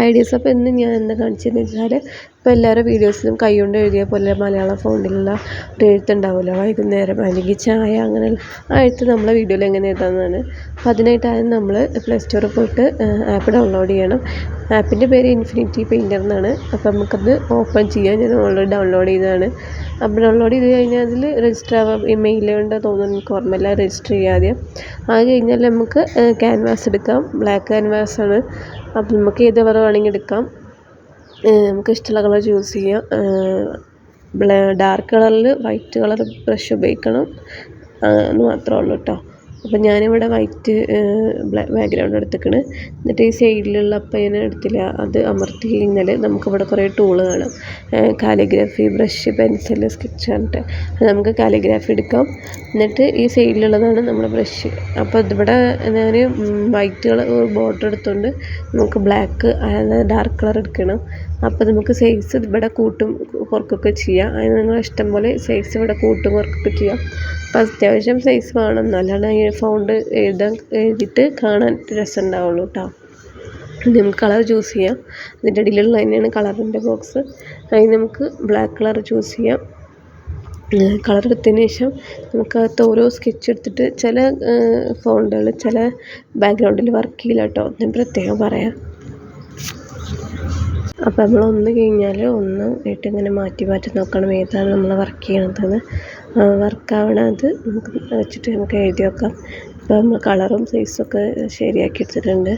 Ideas. അപ്പോൾ ഇന്ന് ഞാൻ എന്താ കാണിച്ചതെന്ന് വെച്ചാൽ, ഇപ്പോൾ എല്ലാവരും വീഡിയോസിലും കൈകൊണ്ട് എഴുതിയ പോലെ മലയാളം ഫോണ്ടിലുള്ള ഒരു എഴുത്തുണ്ടാവുമല്ലോ, വൈകുന്നേരം അല്ലെങ്കിൽ ചായ, അങ്ങനെ ആ എഴുത്ത് നമ്മളെ വീഡിയോയിൽ എങ്ങനെ എഴുതാമെന്നാണ്. അപ്പോൾ അതിനായിട്ടാണ് നമ്മൾ പ്ലേ സ്റ്റോറിൽ പോയിട്ട് ആപ്പ് ഡൗൺലോഡ് ചെയ്യണം. ആപ്പിൻ്റെ പേര് ഇൻഫിനിറ്റി പെയിൻറ്റർ എന്നാണ്. അപ്പോൾ നമുക്കത് ഓപ്പൺ ചെയ്യാം. ഞാൻ ഓൾറെഡി ഡൗൺലോഡ് ചെയ്തതാണ്. അപ്പോൾ ഡൗൺലോഡ് ചെയ്ത് കഴിഞ്ഞാൽ അതിൽ രജിസ്റ്റർ ആവാം. ഇമെയിൽ കൊണ്ട് തോന്നുന്നു, എനിക്ക് ഓർമ്മയില്ല. രജിസ്റ്റർ ചെയ്യാതെ അത് കഴിഞ്ഞാൽ നമുക്ക് ക്യാൻവാസ് എടുക്കാം. ബ്ലാക്ക് ക്യാൻവാസാണ്. അപ്പോൾ നമുക്ക് ഏത് കളർ വേണമെങ്കിൽ എടുക്കാം. നമുക്ക് ഇഷ്ടമുള്ള കളർ ചൂസ് ചെയ്യാം. ഡാർക്ക് കളറിൽ വൈറ്റ് കളർ ബ്രഷ് ഉപയോഗിക്കണം എന്ന് മാത്രമേ ഉള്ളൂ കേട്ടോ. അപ്പം ഞാനിവിടെ വൈറ്റ് ബാക്ക്ഗ്രൗണ്ട് എടുത്തിക്കണ്. എന്നിട്ട് ഈ സൈഡിലുള്ള ഞാൻ എടുത്തില്ല, അത് അമർത്തി കഴിഞ്ഞാൽ നമുക്കിവിടെ കുറേ ടൂള് കാണാം. കാലിഗ്രാഫി, ബ്രഷ്, പെൻസിൽ, സ്കെച്ച് പറഞ്ഞിട്ട് അത് നമുക്ക് കാലിഗ്രാഫി എടുക്കാം. എന്നിട്ട് ഈ സൈഡിലുള്ളതാണ് നമ്മുടെ ബ്രഷ്. അപ്പോൾ ഇതിവിടെ ഞാൻ വൈറ്റ് കളർ ബോർഡർ എടുത്തുകൊണ്ട് നമുക്ക് ബ്ലാക്ക്, അതായത് ഡാർക്ക് കളർ എടുക്കണം. അപ്പോൾ നമുക്ക് സൈസ് ഇവിടെ കൂട്ടും കുറക്കൊക്കെ ചെയ്യാം. അതിന് നിങ്ങൾ ഇഷ്ടം പോലെ സൈസ് ഇവിടെ കൂട്ടും കുറക്കൊക്കെ ചെയ്യാം. അപ്പോൾ അത്യാവശ്യം സൈസ് വേണം, നല്ലോണം ഈ ഫോണ്ട് എഴുതിയിട്ട് കാണാൻ രസം ഉണ്ടാവുള്ളൂ കേട്ടോ. നമുക്ക് കളർ ചൂസ് ചെയ്യാം. അതിൻ്റെ അടിയിലുള്ള തന്നെയാണ് കളറിൻ്റെ ബോക്സ്. അതിന് നമുക്ക് ബ്ലാക്ക് കളർ ചൂസ് ചെയ്യാം. കളർ എടുത്തതിന് ശേഷം നമുക്കകത്ത് ഓരോ സ്കെച്ച് എടുത്തിട്ട്, ചില ഫോണ്ടുകൾ ചില ബാക്ക്ഗ്രൗണ്ടിൽ വർക്ക് ചെയ്യില്ല കേട്ടോ, ഞാൻ പ്രത്യേകം പറയാം. അപ്പോൾ നമ്മൾ ഒന്ന് കഴിഞ്ഞാൽ ഒന്ന് ആയിട്ട് ഇങ്ങനെ മാറ്റി നോക്കണം ഏതാണ് നമ്മൾ വർക്ക് ചെയ്യണതെന്ന്. വർക്കാവണത് നമുക്ക് വെച്ചിട്ട് നമുക്ക് എഴുതി വെക്കാം. ഇപ്പോൾ നമ്മൾ കളറും സൈസൊക്കെ ശരിയാക്കി എടുത്തിട്ടുണ്ട്.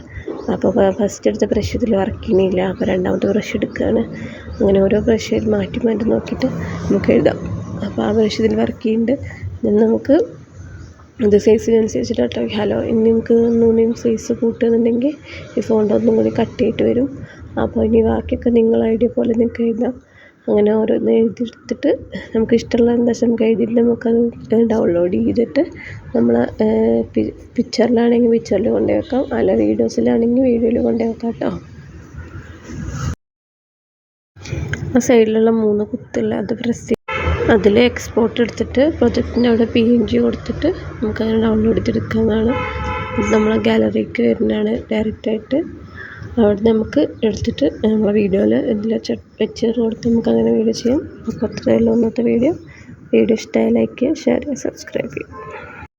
അപ്പോൾ ഫസ്റ്റ് എടുത്ത ബ്രഷ് ഇതിൽ വർക്ക് ചെയ്യണില്ല. അപ്പോൾ രണ്ടാമത്തെ ബ്രഷ് എടുക്കുകയാണ്. അങ്ങനെ ഓരോ ബ്രഷ് മാറ്റി നോക്കിയിട്ട് നമുക്ക് എഴുതാം. അപ്പോൾ ആ ബ്രഷ് ഇതിൽ വർക്ക് ചെയ്യുന്നുണ്ട്. നമുക്ക് ഇത് സൈസിനനുസരിച്ചിട്ടോ. ഹലോ, ഇനി നിങ്ങൾക്ക് ഒന്നുകൂടിയും സൈസ് കൂട്ടുന്നുണ്ടെങ്കിൽ ഈ ഫോണ്ട് ഒന്നും കൂടി കട്ട് ചെയ്തിട്ട് വരും. അപ്പോൾ ഇനി ബാക്കിയൊക്കെ നിങ്ങൾ ഐഡിയ പോലെ നിങ്ങൾക്ക് എഴുതാം. അങ്ങനെ ഓരോന്ന് എഴുതിയെടുത്തിട്ട് നമുക്ക് ഇഷ്ടമുള്ള എന്താ വെച്ചാൽ നമുക്ക് എഴുതിയിട്ട് നമുക്കത് ഡൗൺലോഡ് ചെയ്തിട്ട് നമ്മൾ പിക്ചറിലാണെങ്കിൽ പിക്ചറിൽ കൊണ്ടുപോയി വെക്കാം, അല്ല വീഡിയോസിലാണെങ്കിൽ വീഡിയോയിൽ കൊണ്ടുപോയി വെക്കാം കേട്ടോ. ആ സൈഡിലുള്ള 3 കുത്തുള്ള അത് പ്രസ് ചെയ്യും. അതിൽ എക്സ്പോർട്ട് എടുത്തിട്ട് പ്രൊജക്റ്റിൻ്റെ അവിടെ PNG കൊടുത്തിട്ട് നമുക്കങ്ങനെ ഡൗൺലോഡ് ചെയ്തെടുക്കാവുന്നതാണ്. ഇത് നമ്മളെ ഗാലറിക്ക് വരുന്നതാണ് ഡയറക്റ്റായിട്ട്. അവിടെ നമുക്ക് എടുത്തിട്ട് നമ്മളെ വീഡിയോയിൽ ഇതിൽ വെച്ച് കൊടുത്ത് നമുക്കങ്ങനെ വീഡിയോ ചെയ്യാം. അപ്പോൾ അത്രയേ ഉള്ളൂ ഇന്നത്തെ വീഡിയോ. ഇഷ്ടമായി ലൈക്ക് ചെയ്യുക, ഷെയർ ചെയ്യുക, സബ്സ്ക്രൈബ് ചെയ്യുക.